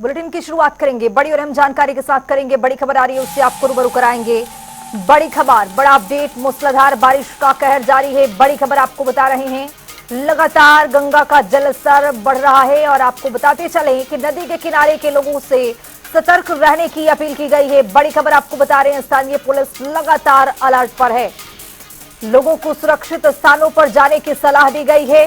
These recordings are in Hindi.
बुलेटिन की शुरुआत करेंगे बड़ी और अहम जानकारी के साथ करेंगे। बड़ी खबर आ रही है उससे आपको रूबरू कराएंगे। बड़ी खबर, बड़ा अपडेट, मूसलाधार बारिश का कहर जारी है। बड़ी खबर आपको बता रहे हैं, लगातार गंगा का जलस्तर बढ़ रहा है और आपको बताते चले कि नदी के किनारे के लोगों से सतर्क रहने की अपील की गई है। बड़ी खबर आपको बता रहे हैं, स्थानीय पुलिस लगातार अलर्ट पर है। लोगों को सुरक्षित स्थानों पर जाने की सलाह दी गई है।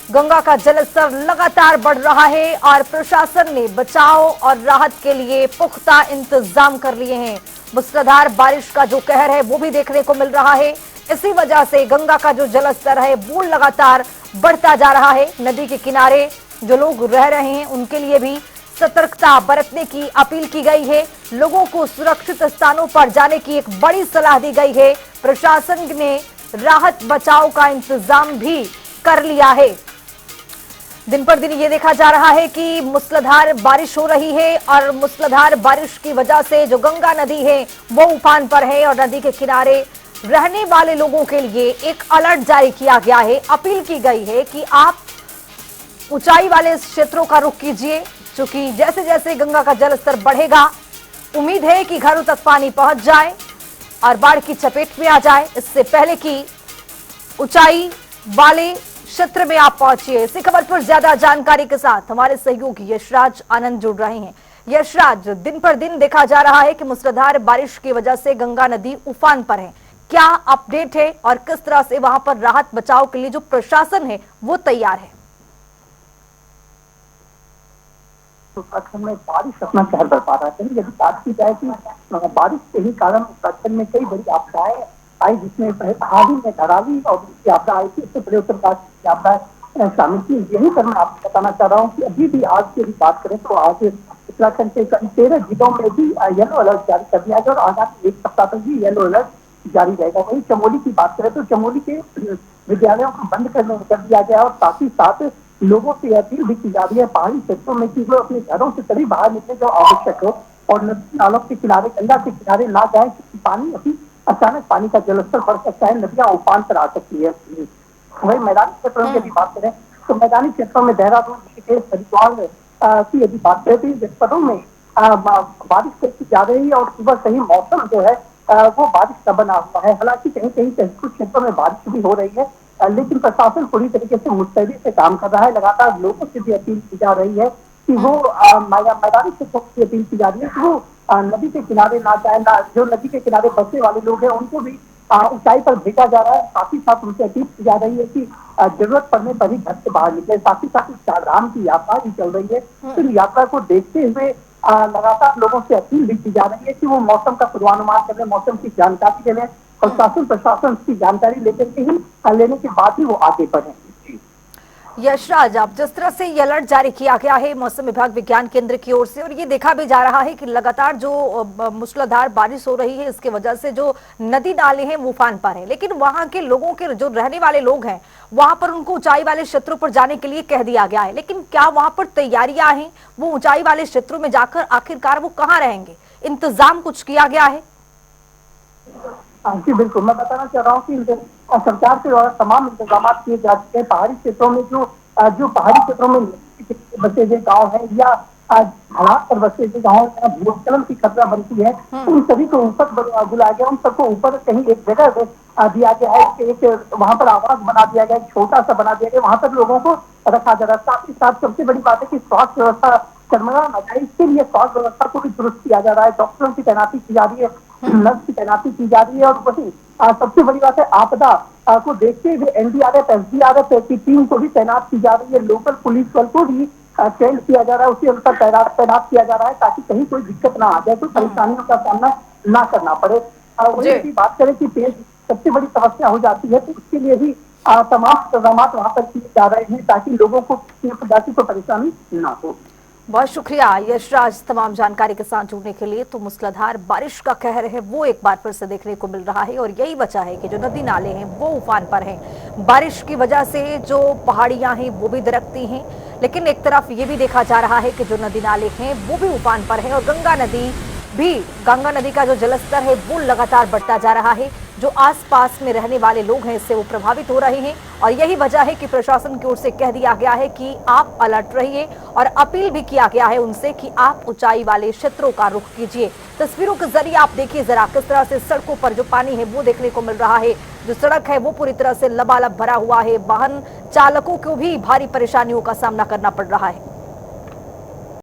गंगा का जलस्तर लगातार बढ़ रहा है और प्रशासन ने बचाव और राहत के लिए पुख्ता इंतजाम कर लिए हैं। मूसलाधार बारिश का जो कहर है वो भी देखने को मिल रहा है। इसी वजह से गंगा का जो जलस्तर है वो लगातार बढ़ता जा रहा है। नदी के किनारे जो लोग रह रहे हैं उनके लिए भी सतर्कता बरतने की अपील की गई है। लोगों को सुरक्षित स्थानों पर जाने की एक बड़ी सलाह दी गई है। प्रशासन ने राहत बचाव का इंतजाम भी कर लिया है। दिन पर दिन ये देखा जा रहा है कि मूसलाधार बारिश हो रही है और मूसलाधार बारिश की वजह से जो गंगा नदी है वो उफान पर है और नदी के किनारे रहने वाले लोगों के लिए एक अलर्ट जारी किया गया है। अपील की गई है कि आप ऊंचाई वाले क्षेत्रों का रुख कीजिए, क्योंकि जैसे जैसे गंगा का जलस्तर बढ़ेगा उम्मीद है कि घरों तक पानी पहुंच जाए और बाढ़ की चपेट में आ जाए। इससे पहले कि ऊंचाई वाले क्षेत्र में आप पहुंचिए। इसी खबर पर ज्यादा जानकारी के साथ हमारे सहयोगी यशराज आनंद जुड़ रहे हैं। यशराज, दिन पर दिन देखा जा रहा है कि मूसलाधार बारिश की वजह से गंगा नदी उफान पर है, क्या अपडेट है और किस तरह से वहां पर राहत बचाव के लिए जो प्रशासन है वो तैयार है? उत्तराखंड में बारिश अपना कहर बरपा रहा है। यदि बात की जाए कि बारिश के ही कारण उत्तराखंड में कई बड़ी आपदाएं आई, जिसमें हाल ही में धरावी और उसकी आपदा आई थी, इससे बड़े उत्तरकाशी की आपदा शामिल थी। यही पर मैं आपको बताना चाह रहा हूँ कि अभी भी आज की बात करें तो आज उत्तराखंड के 13 जिलों में भी येलो अलर्ट जारी कर दिया गया और आगामी 1 सप्ताह तक भी येलो अलर्ट जारी रहेगा। वहीं चमोली की बात करें तो चमोली के विद्यालयों को बंद कर दिया गया और साथ ही साथ लोगों से अपील भी की जा रही है पहाड़ी क्षेत्रों में कि वो अपने घरों से तभी बाहर निकले जो आवश्यक हो और नदी नालों के किनारे, गंगा के किनारे ना जाए, क्योंकि पानी अभी अचानक पानी का जलस्तर बढ़ सकता है, नदियां उफान पर आ सकती है। वही मैदानी क्षेत्रों की यदि बात करें तो मैदानी क्षेत्रों में देहरादून, ऋषिकेश, हरिद्वार की यदि बात करें तो जनपदों में बारिश तेजी जा रही है और सुबह से ही मौसम जो है वो बारिश का बना हुआ है। हालांकि कहीं कहीं कुछ क्षेत्रों में बारिश भी हो रही है, लेकिन प्रशासन पूरी तरीके से मुस्तैदी से काम कर रहा है। लगातार लोगों से भी अपील की जा रही है कि वो मैदानी क्षेत्रों की अपील की जा रही है कि वो नदी के किनारे ना जाए, ना जो नदी के किनारे बसने वाले लोग हैं उनको भी ऊंचाई पर भेजा जा रहा है। साथ ही साथ उनसे अपील की जा रही है कि जरूरत पड़ने पर ही घर से बाहर निकले। साथ ही साथ चारधाम की यात्रा भी चल रही है, तो यात्रा को देखते हुए लगातार लोगों से अपील भी की जा रही है कि वो मौसम का पूर्वानुमान करें, मौसम की जानकारी ले लें और शासन प्रशासन की जानकारी लेकर के ही लेने के बाद ही वो आगे बढ़े। यशराज, आप जिस तरह से ये अलर्ट जारी किया गया है मौसम विभाग विज्ञान केंद्र की ओर से और ये देखा भी जा रहा है कि लगातार जो मूसलाधार बारिश हो रही है इसके वजह से जो नदी नाले हैं वो उफान पर है, लेकिन वहां के लोगों के जो रहने वाले लोग हैं वहां पर उनको ऊंचाई वाले क्षेत्रों पर जाने के लिए कह दिया गया है, लेकिन क्या वहां पर तैयारियां हैं? वो ऊंचाई वाले क्षेत्रों में जाकर आखिरकार वो कहाँ रहेंगे? इंतजाम कुछ किया गया है? जी बिल्कुल, मैं बताना चाह रहा हूँ कि सरकार के द्वारा तमाम इंतजाम किए जा चुके हैं। पहाड़ी क्षेत्रों में जो पहाड़ी क्षेत्रों में बसे हुए गाँव है या हालात पर बसे हुए गाँव भूस्खलन की खतरा बनती है, उन सभी को ऊपर बुलाया गया। उन सबको ऊपर कहीं एक जगह दिया गया है, एक वहाँ पर आवास बना दिया गया, छोटा सा बना दिया गया, वहाँ पर लोगों को रखा जा रहा है। साथ ही साथ सबसे बड़ी बात है कि स्वास्थ्य व्यवस्था चरमरा न जाए, इसके लिए स्वास्थ्य व्यवस्था को भी दुरुस्त किया जा रहा है। डॉक्टरों की तैनाती की जा रही है, नर्स की तैनाती की जा रही है और वही सबसे बड़ी बात है आपदा को देखते हुए एनडीआरएफ, एसडीआरएफ की टीम को भी तैनात की जा रही है। लोकल पुलिस बल को भी ट्रेंड किया जा रहा है, उसी अनुसार तैनात किया जा रहा है ताकि कहीं कोई दिक्कत ना आ जाए, कोई परेशानियों का सामना ना करना पड़े। वही की बात करें कि पेड़ सबसे बड़ी समस्या हो जाती है, तो उसके लिए भी तमाम इंतजाम वहाँ पर किए जा रहे हैं ताकि लोगों को किसी प्रकार की परेशानी ना हो। बहुत शुक्रिया यशराज तमाम जानकारी के साथ जुड़ने के लिए। तो मूसलाधार बारिश का कहर है वो एक बार फिर से देखने को मिल रहा है और यही वजह है कि जो नदी नाले हैं वो उफान पर हैं। बारिश की वजह से जो पहाड़ियां हैं वो भी दरकती हैं, लेकिन एक तरफ ये भी देखा जा रहा है कि जो नदी नाले हैं वो भी उफान पर है और गंगा नदी का जो जलस्तर है वो लगातार बढ़ता जा रहा है। जो आसपास में रहने वाले लोग हैं इससे वो प्रभावित हो रहे हैं। और यही वजह है कि प्रशासन की ओर से कह दिया गया है कि आप अलर्ट रहिए और अपील भी किया गया है उनसे कि आप ऊंचाई वाले क्षेत्रों का रुख कीजिए। तस्वीरों के जरिए आप देखिए जरा किस तरह से सड़कों पर जो पानी है वो देखने को मिल रहा है। जो सड़क है वो पूरी तरह से लबालब भरा हुआ है। वाहन चालकों को भी भारी परेशानियों का सामना करना पड़ रहा है।